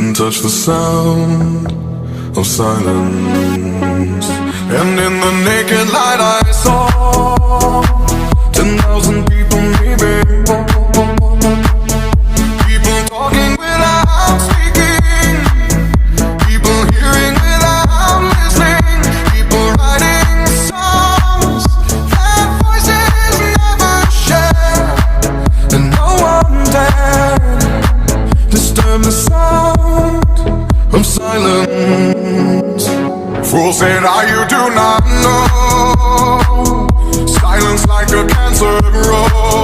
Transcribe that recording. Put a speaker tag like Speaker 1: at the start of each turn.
Speaker 1: and touch the sound of silence. And in the naked light I saw 10,000 people maybe, people talking without speaking, people hearing without listening, people writing songs that voices never share, and no one dared disturb the sound of silence. Fools say now you do not know, silence like a cancer grows.